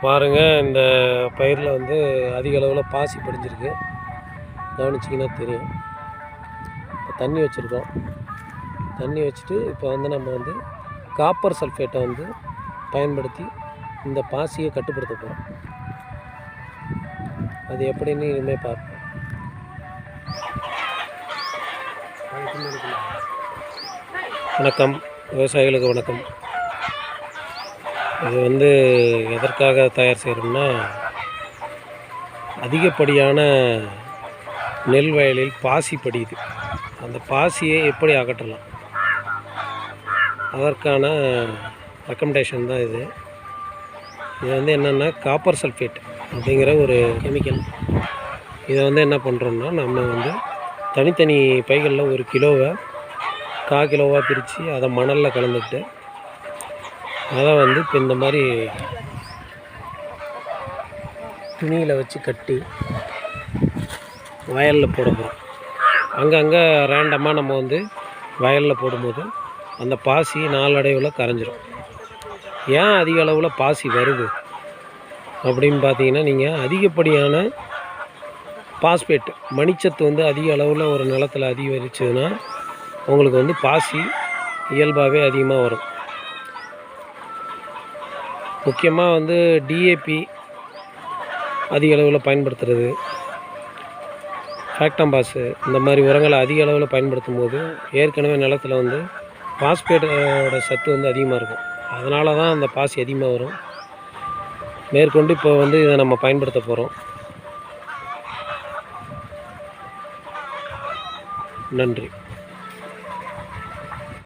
பாருங்கள், இந்த பயிரில் வந்து அதிக அளவில் பாசி படிஞ்சிருக்கு. கவனிச்சிங்கன்னா தெரியும். இப்போ தண்ணி வச்சுருக்கோம். தண்ணி வச்சுட்டு இப்போ வந்து நம்ம வந்து காப்பர் சல்ஃபேட்டை வந்து பயன்படுத்தி இந்த பாசியை கட்டுப்படுத்த போகிறோம். அது எப்படின்னு இனிமேல் பார்ப்போம். வணக்கம், விவசாயிகளுக்கு வணக்கம். இது வந்து எதற்காக தயார் செய்கிறோம்னா, அதிகப்படியான நெல் வயலில் பாசி படியுது. அந்த பாசியை எப்படி அகற்றலாம், அதற்கான ரெக்கமெண்டேஷன் தான் இது. இது வந்து என்னென்னா, காப்பர் சல்ஃபேட் அப்படிங்கிற ஒரு கெமிக்கல். இதை வந்து என்ன பண்ணுறோம்னா, நம்ம வந்து தனித்தனி பைகளில் 1 கிலோவை 1/4 கிலோவாக பிரித்து அதை மணலில் கலந்துக்கிட்டு அதை வந்து இப்போ இந்த மாதிரி துணியில் வச்சு கட்டி வயலில் போட போகிறோம். அங்கங்கே ரேண்டமாக நம்ம வந்து வயலில் போடும்போது அந்த பாசி நாளடைவில் கரைஞ்சிரும். ஏன் அதிக அளவில் பாசி வருது அப்படின்னு பார்த்தீங்கன்னா, நீங்கள் அதிகப்படியான பாஸ்பேட் மணிச்சத்து வந்து அதிக அளவில் ஒரு நிலத்தில் அதிகரிச்சதுன்னா உங்களுக்கு வந்து பாசி இயல்பாகவே அதிகமாக வரும். முக்கியமாக வந்து டிஏபி அதிக அளவில் பயன்படுத்துறது, ஃபேக்டம்பாஸு இந்த மாதிரி உரங்களை அதிக அளவில் பயன்படுத்தும் போது ஏற்கனவே நிலத்தில் வந்து பாஸ்பேட்டோட சத்து வந்து அதிகமாக இருக்கும். அதனால தான் அந்த பாசி அதிகமாக வரும். மேற்கொண்டு இப்போ வந்து இதை நம்ம பயன்படுத்த போகிறோம். நன்றி.